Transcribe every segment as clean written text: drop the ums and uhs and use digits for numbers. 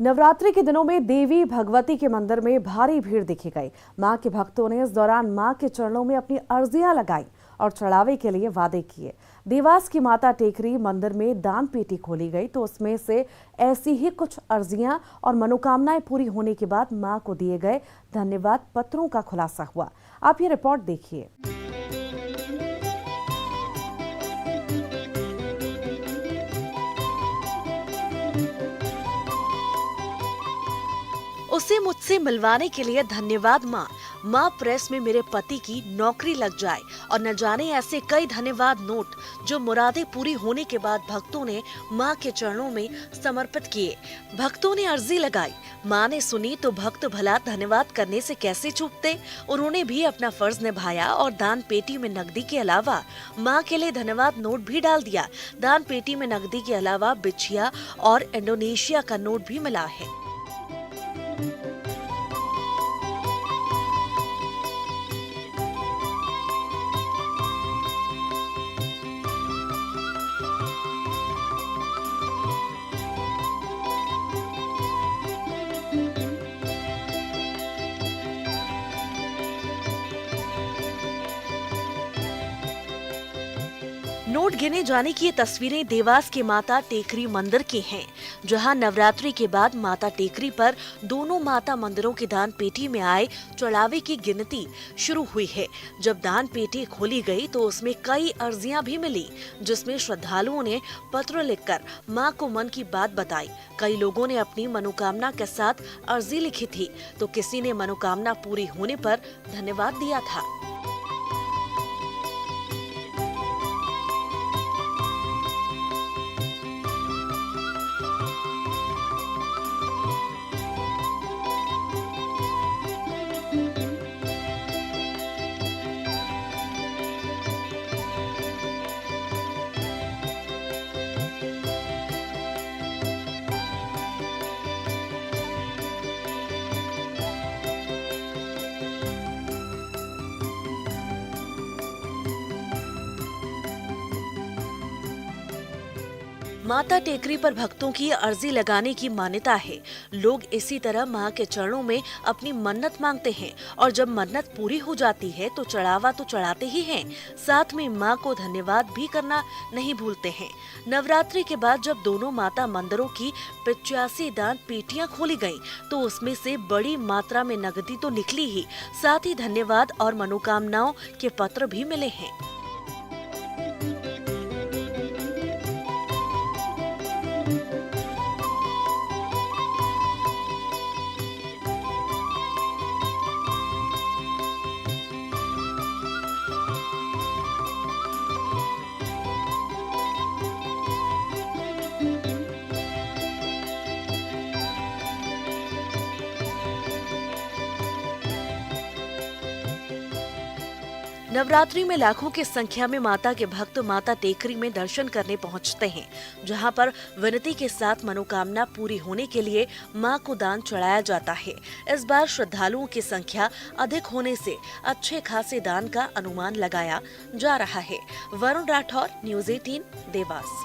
नवरात्रि के दिनों में देवी भगवती के मंदिर में भारी भीड़ देखी गई। मां के भक्तों ने इस दौरान मां के चरणों में अपनी अर्जियां लगाई और चढ़ावे के लिए वादे किए। देवास की माता टेकरी मंदिर में दान पेटी खोली गई तो उसमें से ऐसी ही कुछ अर्जियां और मनोकामनाएं पूरी होने के बाद मां को दिए गए धन्यवाद पत्रों का खुलासा हुआ। आप ये रिपोर्ट देखिए। उसे मुझसे मिलवाने के लिए धन्यवाद माँ। माँ प्रेस में मेरे पति की नौकरी लग जाए और न जाने ऐसे कई धन्यवाद नोट जो मुरादें पूरी होने के बाद भक्तों ने माँ के चरणों में समर्पित किए। भक्तों ने अर्जी लगाई, माँ ने सुनी तो भक्त भला धन्यवाद करने से कैसे चूकते। उन्होंने भी अपना फर्ज निभाया और दान पेटी में नकदी के अलावा माँ के लिए धन्यवाद नोट भी डाल दिया। दान पेटी में नकदी के अलावा बिछिया और इंडोनेशिया का नोट भी मिला है। नोट गिने जाने की ये तस्वीरें देवास के माता टेकरी मंदिर की हैं, जहां नवरात्रि के बाद माता टेकरी पर दोनों माता मंदिरों के दान पेटी में आए चढ़ावे की गिनती शुरू हुई है। जब दान पेटी खोली गई तो उसमें कई अर्जियां भी मिली, जिसमें श्रद्धालुओं ने पत्र लिखकर मां को मन की बात बताई। कई लोगों ने अपनी मनोकामना के साथ अर्जी लिखी थी तो किसी ने मनोकामना पूरी होने पर धन्यवाद दिया था। माता टेकरी पर भक्तों की अर्जी लगाने की मान्यता है। लोग इसी तरह मां के चरणों में अपनी मन्नत मांगते हैं और जब मन्नत पूरी हो जाती है तो चढ़ावा तो चढ़ाते ही हैं, साथ में मां को धन्यवाद भी करना नहीं भूलते हैं। नवरात्रि के बाद जब दोनों माता मंदिरों की 85 दान पेटियां खोली गयी तो उसमें से बड़ी मात्रा में नकदी तो निकली ही, साथ ही धन्यवाद और मनोकामनाओं के पत्र भी मिले हैं। नवरात्रि में लाखों की संख्या में माता के भक्त माता टेकरी में दर्शन करने पहुंचते हैं, जहां पर विनती के साथ मनोकामना पूरी होने के लिए मां को दान चढ़ाया जाता है। इस बार श्रद्धालुओं की संख्या अधिक होने से अच्छे खासे दान का अनुमान लगाया जा रहा है। वरुण राठौर, न्यूज़ 18, देवास।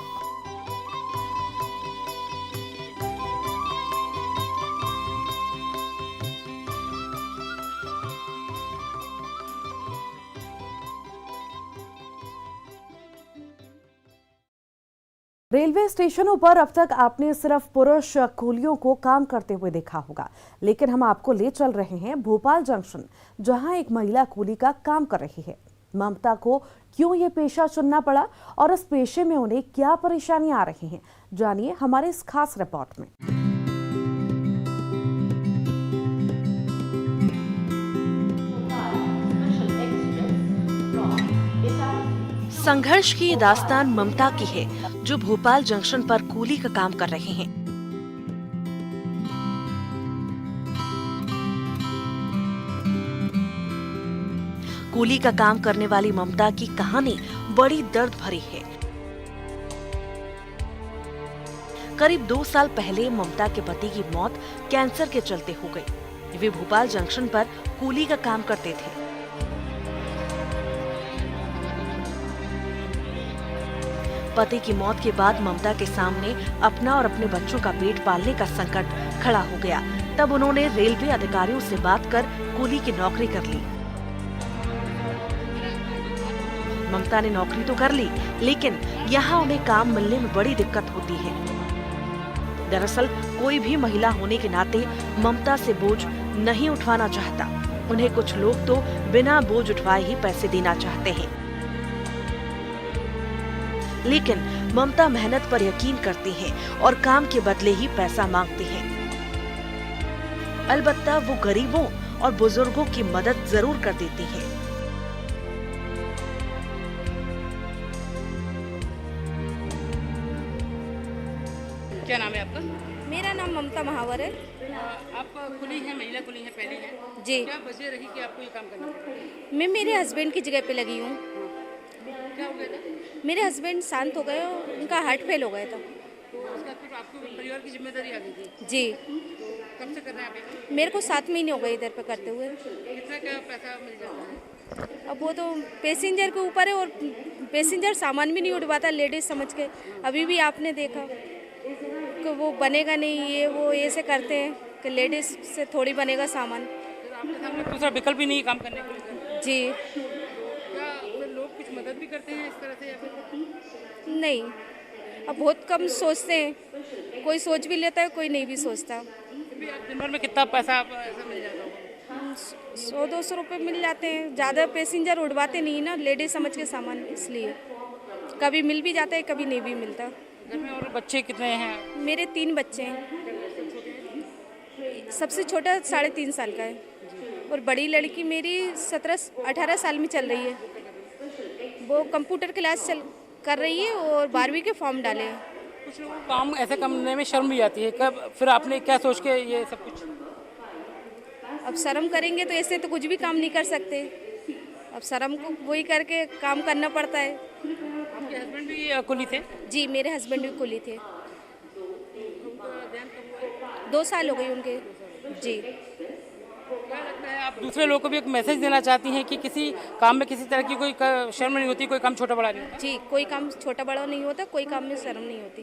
रेलवे स्टेशनों पर अब तक आपने सिर्फ पुरुष कूलियों को काम करते हुए देखा होगा, लेकिन हम आपको ले चल रहे हैं भोपाल जंक्शन, जहां एक महिला कूली का काम कर रही है। ममता को क्यों ये पेशा चुनना पड़ा और इस पेशे में उन्हें क्या परेशानियां आ रही हैं, जानिए हमारे इस खास रिपोर्ट में। संघर्ष की ये दास्तान ममता की है, जो भोपाल जंक्शन पर कूली का काम कर रहे हैं। कूली का काम करने वाली ममता की कहानी बड़ी दर्द भरी है। करीब 2 साल पहले ममता के पति की मौत कैंसर के चलते हो गई। वे भोपाल जंक्शन पर कूली का काम करते थे। पति की मौत के बाद ममता के सामने अपना और अपने बच्चों का पेट पालने का संकट खड़ा हो गया। तब उन्होंने रेलवे अधिकारियों से बात कर कूली की नौकरी कर ली। ममता ने नौकरी तो कर ली, लेकिन यहाँ उन्हें काम मिलने में बड़ी दिक्कत होती है। दरअसल कोई भी महिला होने के नाते ममता से बोझ नहीं उठवाना चाहता। उन्हें कुछ लोग तो बिना बोझ उठवाए ही पैसे देना चाहते हैं, लेकिन ममता मेहनत पर यकीन करती हैं और काम के बदले ही पैसा मांगती हैं। अलबत्ता वो गरीबों और बुजुर्गों की मदद जरूर कर देती हैं। क्या नाम है आपका? मेरा नाम ममता महावर है। आप कुली हैं, महिला कुली हैं, पहली हैं जी। क्या वजह रही कि आपको ये काम करना पड़ा? मैं मेरे हस्बैंड की जगह पे लगी हूँ। क्या हो गया था? मेरे हस्बैंड शांत हो गए और उनका हार्ट फेल हो गया था। तो उसका फिर आपको परिवार की जिम्मेदारी आ गई थी। जी, कब से कर रहे हैं आप ये? मेरे को 7 महीने हो गए इधर पे करते हुए। कितना क्या पैसा मिल जाता है? अब वो तो पैसेंजर के ऊपर है और पैसेंजर सामान भी नहीं उठवाता लेडीज समझ के। अभी भी आपने देखा कि वो बनेगा नहीं, ये वो ऐसे करते हैं कि लेडीज से थोड़ी बनेगा सामान। फिर आपके सामने दूसरा विकल्प भी नहीं है काम करने के लिए। जी क्या फिर लोग कुछ मदद भी करते हैं इस तरह से या फिर? नहीं, अब बहुत कम सोचते हैं। कोई सोच भी लेता है, कोई नहीं भी सोचता। फिर भी आप दिन भर में कितना पैसा आप ऐसा मिल जाता होगा? 100-200 रुपये मिल जाते हैं। ज़्यादा पैसेंजर उड़वाते नहीं ना लेडीज समझ के सामान, इसलिए कभी मिल भी जाता है, कभी नहीं भी मिलता। घर में और बच्चे कितने हैं? मेरे 3 बच्चे हैं। सबसे छोटा 3.5 साल का है और बड़ी लड़की मेरी 17-18 साल में चल रही है। वो कंप्यूटर क्लास कर रही है और 12वीं के फॉर्म डाले हैं। कुछ लोगों को काम ऐसे करने में शर्म भी आती है। कब फिर आपने क्या सोच के ये सब कुछ? अब शर्म करेंगे तो ऐसे तो कुछ भी काम नहीं कर सकते। अब शर्म को वही करके काम करना पड़ता है। आपके हस्बैंड भी कुली थे? जी, मेरे हस्बैंड भी कुली थे। 2 साल हो गए उनके। जी। क्या लगता है आप दूसरे लोगों को भी एक मैसेज देना चाहती हैं कि किसी काम में किसी तरह की कोई शर्म नहीं होती, कोई काम छोटा बड़ा नहीं होता? जी, कोई काम छोटा बड़ा नहीं होता, कोई काम में शर्म नहीं होती।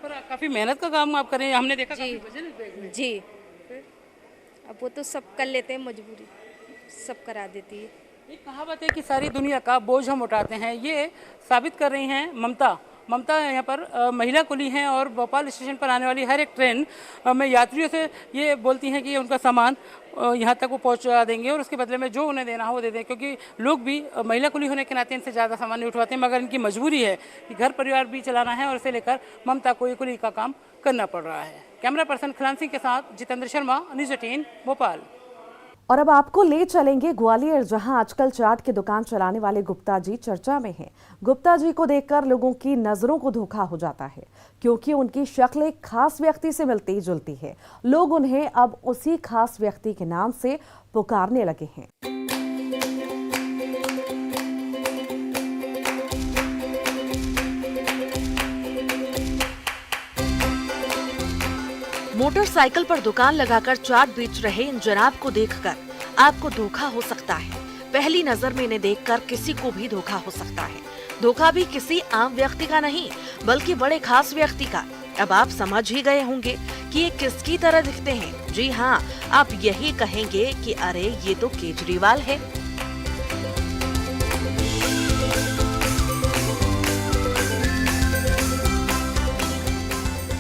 पर काफ़ी मेहनत का काम आप करें, हमने देखा। जी। काफ़ी वजन है बैग में। जी, अब वो तो सब कर लेते हैं, मजबूरी सब करा देती है। एक कहावत है कि सारी दुनिया का बोझ हम उठाते हैं। ये साबित कर रही हैं ममता यहाँ पर महिला कुली हैं और भोपाल स्टेशन पर आने वाली हर एक ट्रेन में यात्रियों से ये बोलती हैं कि उनका सामान यहाँ तक वो पहुँचा देंगे और उसके बदले में जो उन्हें देना हो वो दे दें, क्योंकि लोग भी महिला कुली होने के नाते इनसे ज़्यादा सामान नहीं उठवाते हैं, मगर इनकी मजबूरी है कि घर परिवार भी चलाना है और इसे लेकर ममता को ये कुली का काम करना पड़ रहा है। कैमरा पर्सन खिलान सिंह के साथ जितेंद्र शर्मा, न्यूज़ 18 भोपाल। और अब आपको ले चलेंगे ग्वालियर, जहां आजकल चाट की दुकान चलाने वाले गुप्ता जी चर्चा में हैं। गुप्ता जी को देखकर लोगों की नजरों को धोखा हो जाता है, क्योंकि उनकी शक्ल एक खास व्यक्ति से मिलती जुलती है। लोग उन्हें अब उसी खास व्यक्ति के नाम से पुकारने लगे हैं। मोटरसाइकिल पर दुकान लगाकर चाट बेच रहे इन जनाब को देखकर आपको धोखा हो सकता है। पहली नजर में इन्हें देखकर किसी को भी धोखा हो सकता है। धोखा भी किसी आम व्यक्ति का नहीं, बल्कि बड़े खास व्यक्ति का। अब आप समझ ही गए होंगे कि ये किसकी तरह दिखते हैं। जी हाँ, आप यही कहेंगे कि अरे ये तो केजरीवाल है।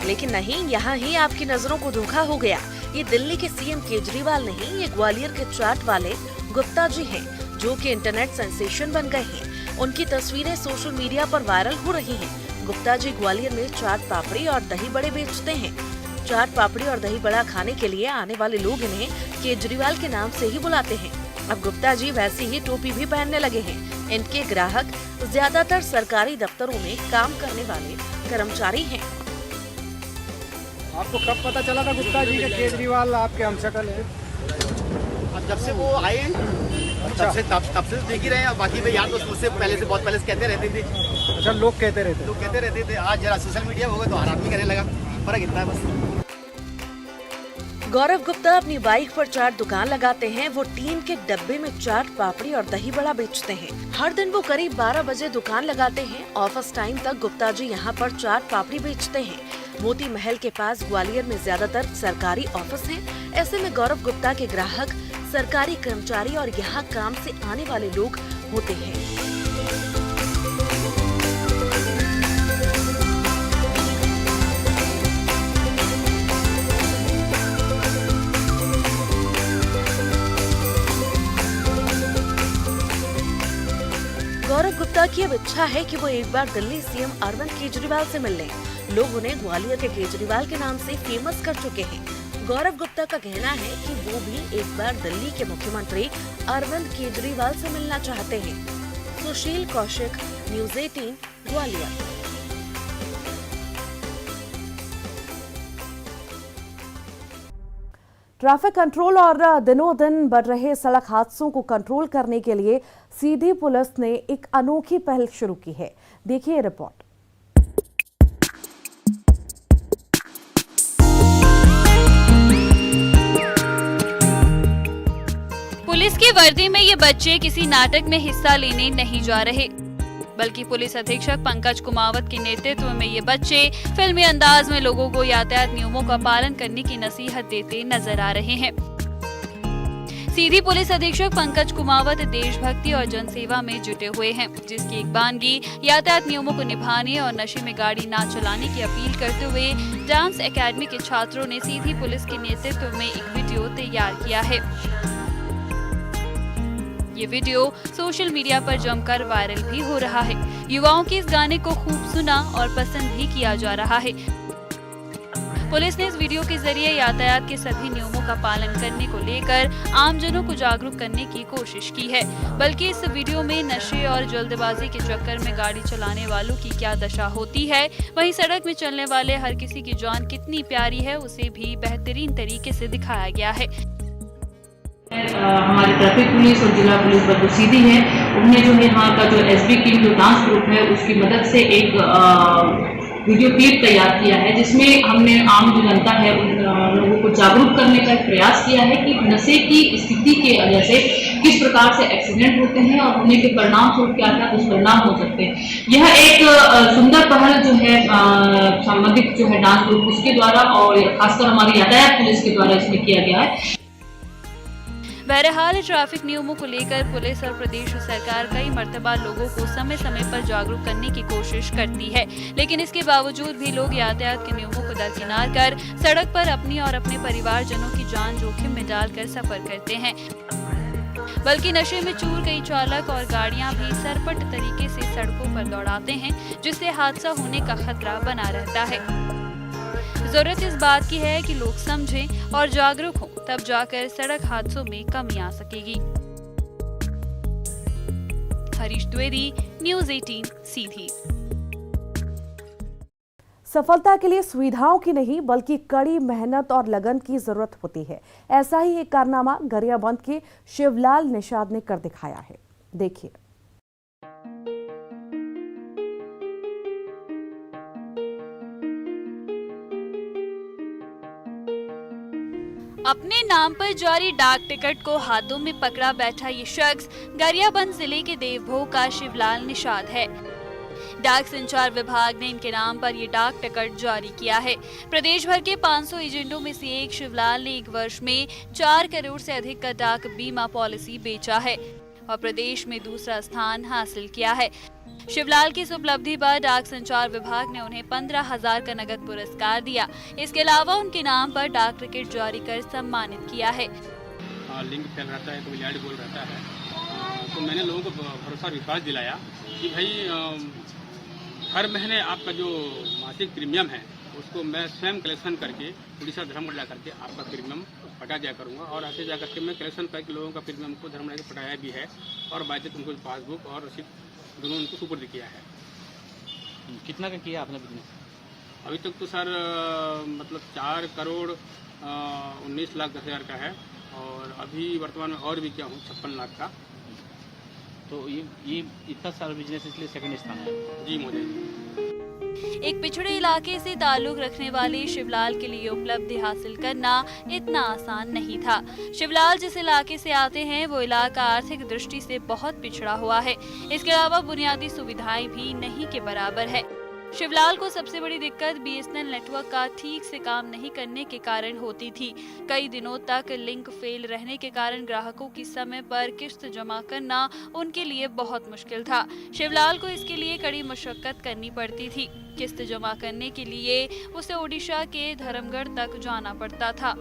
लेकिन नहीं, यहाँ ही आपकी नजरों को धोखा हो गया। ये दिल्ली के सीएम केजरीवाल नहीं, ये ग्वालियर के चाट वाले गुप्ता जी हैं, जो कि इंटरनेट सेंसेशन बन गए हैं। उनकी तस्वीरें सोशल मीडिया पर वायरल हो रही हैं। गुप्ता जी ग्वालियर में चाट पापड़ी और दही बड़े बेचते हैं। चाट पापड़ी और दही बड़ा खाने के लिए आने वाले लोग इन्हें केजरीवाल के नाम से ही बुलाते हैं। अब गुप्ता जी वैसी ही टोपी भी पहनने लगे हैं। इनके ग्राहक ज्यादातर सरकारी दफ्तरों में काम करने वाले कर्मचारी हैं। आपको कब पता चला था गुप्ता जी के केजरीवाल आपके हमशक्ल है? जब से वो आए हैं तब से देख ही रहे हैं। बाकी भाई यार दोस्त मुझसे पहले से बहुत पहले से कहते रहते थे। अच्छा, लोग कहते रहते थे। आज जरा सोशल मीडिया हो गया तो हर आदमी कहने लगा। फर्क इतना है बस। गौरव गुप्ता अपनी बाइक पर चाट दुकान लगाते हैं। वो टीन के डब्बे में चाट, पापड़ी और दही बड़ा बेचते हैं। हर दिन वो करीब 12 बजे दुकान लगाते हैं। ऑफिस टाइम तक गुप्ता जी यहाँ पर चाट पापड़ी बेचते हैं। मोती महल के पास ग्वालियर में ज्यादातर सरकारी ऑफिस हैं। ऐसे में गौरव गुप्ता के ग्राहक सरकारी कर्मचारी और यहाँ काम से आने वाले लोग होते हैं। गौरव गुप्ता की अब इच्छा है कि वो एक बार दिल्ली सीएम अरविंद केजरीवाल से मिल लें। लोग उन्हें ग्वालियर के केजरीवाल के नाम से फेमस कर चुके हैं। गौरव गुप्ता का कहना है कि वो भी एक बार दिल्ली के मुख्यमंत्री अरविंद केजरीवाल से मिलना चाहते हैं। Sushil Kaushik, news 18, Gwalior. Traffic control और दिनों दिन बढ़ रहे सड़क हादसों को कंट्रोल करने के लिए सीधी पुलिस ने एक अनोखी पहल शुरू की है। देखिए रिपोर्ट। पुलिस की वर्दी में ये बच्चे किसी नाटक में हिस्सा लेने नहीं जा रहे, बल्कि पुलिस अधीक्षक पंकज कुमावत के नेतृत्व में ये बच्चे फिल्मी अंदाज में लोगों को यातायात नियमों का पालन करने की नसीहत देते नजर आ रहे हैं। सीधी पुलिस अधीक्षक पंकज कुमावत देशभक्ति और जनसेवा में जुटे हुए हैं, जिसकी एक बानगी यातायात नियमों को निभाने और नशे में गाड़ी न चलाने की अपील करते हुए डांस एकेडमी के छात्रों ने सीधी पुलिस के नेतृत्व में एक वीडियो तैयार किया है। ये वीडियो सोशल मीडिया पर जमकर वायरल भी हो रहा है। युवाओं के इस गाने को खूब सुना और पसंद भी किया जा रहा है। पुलिस ने इस वीडियो के जरिए यातायात के सभी नियमों का पालन करने को लेकर आमजनों को जागरूक करने की कोशिश की है। बल्कि इस वीडियो में नशे और जल्दबाजी के चक्कर में गाड़ी चलाने वालों की क्या दशा होती है, वहीं सड़क में चलने वाले हर किसी की जान कितनी प्यारी है, उसे भी बेहतरीन तरीके से दिखाया गया है। हमारी ट्रैफिक पुलिस और जिला पुलिस जो सीधी है, उन्हें जो है यहाँ का जो एसबी टीम जो डांस ग्रुप है उसकी मदद से एक वीडियो क्लिप तैयार किया है, जिसमें हमने आम जो जनता है उन लोगों को जागरूक करने का प्रयास किया है कि नशे की स्थिति के वजह से किस प्रकार से एक्सीडेंट होते हैं और होने के परिणाम स्वरूप क्या क्या दुष्परिणाम हो सकते हैं। यह एक सुंदर पहल जो है संबंधित जो है डांस ग्रुप उसके द्वारा और खासकर हमारी यातायात पुलिस के द्वारा इसमें किया गया है। बहरहाल ट्रैफिक नियमों को लेकर पुलिस और प्रदेश सरकार कई मर्तबा लोगों को समय समय पर जागरूक करने की कोशिश करती है, लेकिन इसके बावजूद भी लोग यातायात के नियमों को दरकिनार कर सड़क पर अपनी और अपने परिवारजनों की जान जोखिम में डालकर सफर करते हैं। बल्कि नशे में चूर कई चालक और गाड़ियां भी सरपट तरीके से सड़कों पर दौड़ाते हैं, जिससे हादसा होने का खतरा बना रहता है। जरूरत इस बात की है कि लोग समझें और जागरूक हों, तब जाकर सड़क हादसों में कमी आ सकेगी। हरीश द्विवेदी, न्यूज़ 18, सीधी। सफलता के लिए सुविधाओं की नहीं बल्कि कड़ी मेहनत और लगन की जरूरत होती है। ऐसा ही एक कारनामा गरियाबंद के शिवलाल निषाद ने कर दिखाया है। देखिए। अपने नाम पर जारी डाक टिकट को हाथों में पकड़ा बैठा ये शख्स गरियाबंद जिले के देवभोग का शिवलाल निषाद है। डाक संचार विभाग ने इनके नाम पर ये डाक टिकट जारी किया है। प्रदेश भर के 500 एजेंटों में से एक शिवलाल ने एक वर्ष में 4 करोड़ से अधिक का डाक बीमा पॉलिसी बेचा है और प्रदेश में दूसरा स्थान हासिल किया है। शिवलाल की इस उपलब्धि पर डाक संचार विभाग ने उन्हें 15,000 का नगद पुरस्कार दिया। इसके अलावा उनके नाम पर डाक टिकट जारी कर सम्मानित किया है। लिंक फैल रहता है, कोई ऐड बोल रहता है, तो मैंने लोगों को भरोसा विश्वास दिलाया कि भाई हर महीने आपका जो मासिक प्रीमियम है उसको मैं स्वयं कलेक्शन करके उड़ीसा धर्मगढ़ जा करके आपका प्रीमियम पटा दिया करूँगा और ऐसे जा करके मैं कलेक्शन करके लोगों का प्रीमियम को धर्मगढ़ के पटाया भी है और बाध्यता उनको पासबुक और रसीद दोनों उनको सुपुर्द किया है। कितना का किया आपने बिजनेस? अभी तक तो सर मतलब 4 करोड़ 19 लाख 10 हज़ार का है और अभी वर्तमान में और भी क्या हूँ 56 लाख का। तो ये इतना सारा बिजनेस इसलिए सेकंड स्थान है? जी मोदी। एक पिछड़े इलाके से ताल्लुक रखने वाले शिवलाल के लिए उपलब्धि हासिल करना इतना आसान नहीं था। शिवलाल जिस इलाके से आते हैं वो इलाका आर्थिक दृष्टि से बहुत पिछड़ा हुआ है। इसके अलावा बुनियादी सुविधाएं भी नहीं के बराबर है। शिवलाल को सबसे बड़ी दिक्कत बीएसएनएल नेटवर्क का ठीक से काम नहीं करने के कारण होती थी। कई दिनों तक लिंक फेल रहने के कारण ग्राहकों की समय पर किस्त जमा करना उनके लिए बहुत मुश्किल था। शिवलाल को इसके लिए कड़ी मशक्कत करनी पड़ती थी। किस्त जमा करने के लिए उसे ओडिशा के धर्मगढ़ तक जाना पड़ता था।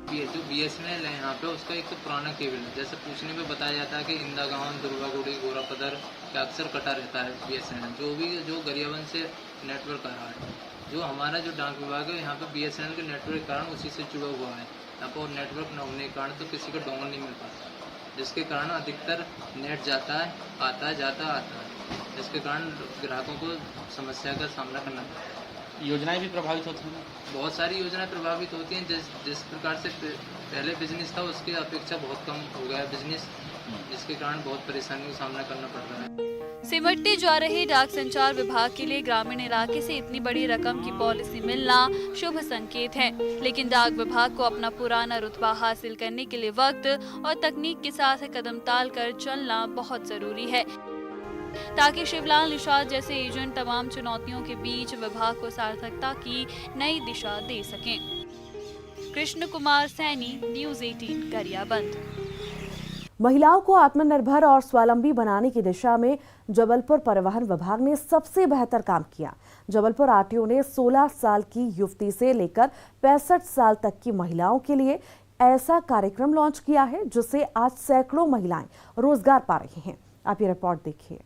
ये जो बीएसएनएल है यहाँ पे उसका एक तो पुराना केबल है, जैसे पूछने में बताया जाता है कि इंदागांव, दुर्गागुड़ी, गोरापदर का अक्सर कटा रहता है बीएसएनएल, जो गरियाबंद से नेटवर्क आ रहा है। जो हमारा जो डाक विभाग है यहाँ पे बीएसएनएल के नेटवर्क के कारण उसी से जुड़ा हुआ है। यहाँ पर नेटवर्क न होने के कारण तो किसी का डोंगल नहीं मिल पाता, जिसके कारण अधिकतर नेट जाता है, आता है, जाता आता है, जिसके कारण ग्राहकों को समस्या का सामना करना पड़ता है। योजनाएं भी प्रभावित होती हैं। बहुत सारी योजनाएं प्रभावित होती हैं। जिस प्रकार से पहले बिजनेस था उसकी अपेक्षा बहुत कम हो गया बिजनेस, जिसके कारण बहुत परेशानियों का सामना करना पड़ रहा है। सिमटते जा रहे डाक संचार विभाग के लिए ग्रामीण इलाके से इतनी बड़ी रकम की पॉलिसी मिलना शुभ संकेत है, लेकिन डाक विभाग को अपना पुराना रुतबा हासिल करने के लिए वक्त और तकनीक के साथ कदम ताल कर चलना बहुत जरूरी है, ताकि शिवलाल निषाद जैसे एजेंट तमाम चुनौतियों के बीच विभाग को सार्थकता की नई दिशा दे सकें। कृष्ण कुमार सैनी, न्यूज़ 18 गरियाबंद। महिलाओं को आत्मनिर्भर और स्वावलंबी बनाने की दिशा में जबलपुर परिवहन विभाग ने सबसे बेहतर काम किया। जबलपुर आरटीओ ने 16 साल की युवती से लेकर 65 साल तक की महिलाओं के लिए ऐसा कार्यक्रम लॉन्च किया है जिससे आज सैकड़ों महिलाएं रोजगार पा रही हैं। आप ये रिपोर्ट देखिए।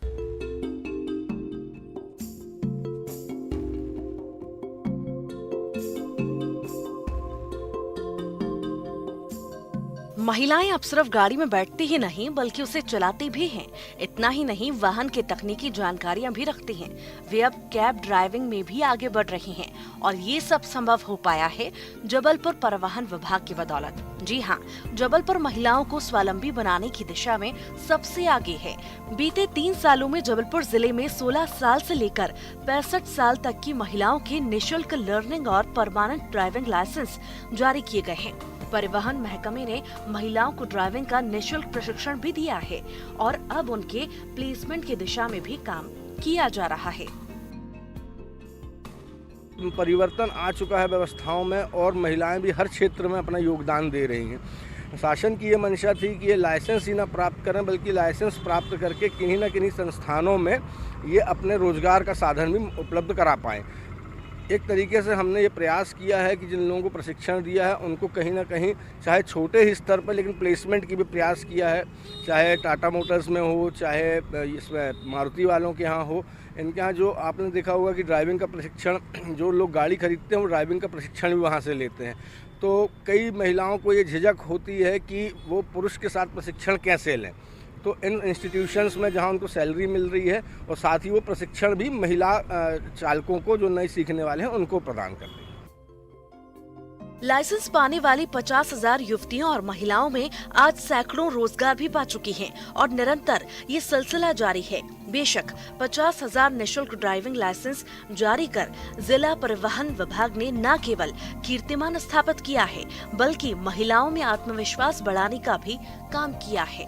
महिलाएं अब सिर्फ गाड़ी में बैठती ही नहीं बल्कि उसे चलाती भी हैं। इतना ही नहीं, वाहन की तकनीकी जानकारियां भी रखती हैं। वे अब कैब ड्राइविंग में भी आगे बढ़ रही हैं और ये सब संभव हो पाया है जबलपुर परिवहन विभाग की बदौलत। जी हाँ, जबलपुर महिलाओं को स्वावलंबी बनाने की दिशा में सबसे आगे है। बीते 3 सालों में जबलपुर जिले में 16 साल से लेकर 65 साल तक की महिलाओं के निःशुल्क लर्निंग और परमानेंट ड्राइविंग लाइसेंस जारी किए गए हैं। परिवहन महकमे ने महिलाओं को ड्राइविंग का निःशुल्क प्रशिक्षण भी दिया है और अब उनके प्लेसमेंट की दिशा में भी काम किया जा रहा है। परिवर्तन आ चुका है व्यवस्थाओं में और महिलाएं भी हर क्षेत्र में अपना योगदान दे रही हैं। शासन की ये मंशा थी कि ये लाइसेंस ही ना प्राप्त करें बल्कि लाइसेंस प्राप्त करके किन्हीं न किन्हीं संस्थानों में ये अपने रोजगार का साधन भी उपलब्ध करा पाएँ। एक तरीके से हमने ये प्रयास किया है कि जिन लोगों को प्रशिक्षण दिया है उनको कहीं ना कहीं चाहे छोटे ही स्तर पर लेकिन प्लेसमेंट की भी प्रयास किया है, चाहे टाटा मोटर्स में हो, चाहे इसमें मारुति वालों के यहाँ हो। इनके यहाँ जो आपने देखा होगा कि ड्राइविंग का प्रशिक्षण, जो लोग गाड़ी खरीदते हैं वो ड्राइविंग का प्रशिक्षण भी वहाँ से लेते हैं। तो कई महिलाओं को ये झिझक होती है कि वो पुरुष के साथ प्रशिक्षण कैसे लें। तो इन इंस्टीट्यूशंस में जहां उनको सैलरी मिल रही है और साथ ही वो प्रशिक्षण भी महिला चालकों को जो नए सीखने वाले हैं उनको प्रदान कर रही है। लाइसेंस पाने वाली 50,000 युवतियों और महिलाओं में आज सैकड़ों रोजगार भी पा चुकी हैं और निरंतर ये सिलसिला जारी है। बेशक 50,000 निःशुल्क ड्राइविंग लाइसेंस जारी कर जिला परिवहन विभाग ने न केवल कीर्तिमान स्थापित किया है बल्कि महिलाओं में आत्मविश्वास बढ़ाने का भी काम किया है।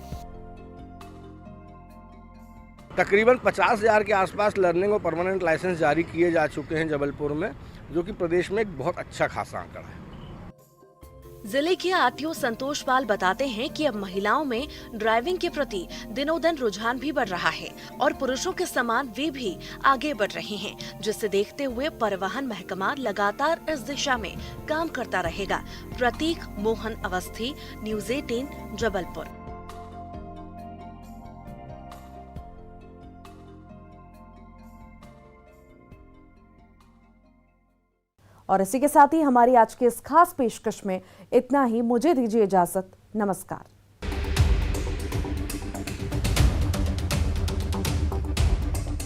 तकरीबन 50,000 के आसपास लर्निंग और परमानेंट लाइसेंस जारी किए जा चुके हैं जबलपुर में, जो कि प्रदेश में एक बहुत अच्छा खासा आंकड़ा है। जिले के आरटीओ संतोष पाल बताते हैं कि अब महिलाओं में ड्राइविंग के प्रति दिनों दिन रुझान भी बढ़ रहा है और पुरुषों के समान वे भी आगे बढ़ रहे हैं, जिसे देखते हुए परिवहन महकमा लगातार इस दिशा में काम करता रहेगा। प्रतीक मोहन अवस्थी, न्यूज़ 18 जबलपुर। और इसी के साथ ही हमारी आज की इस खास पेशकश में इतना ही। मुझे दीजिए इजाजत। नमस्कार।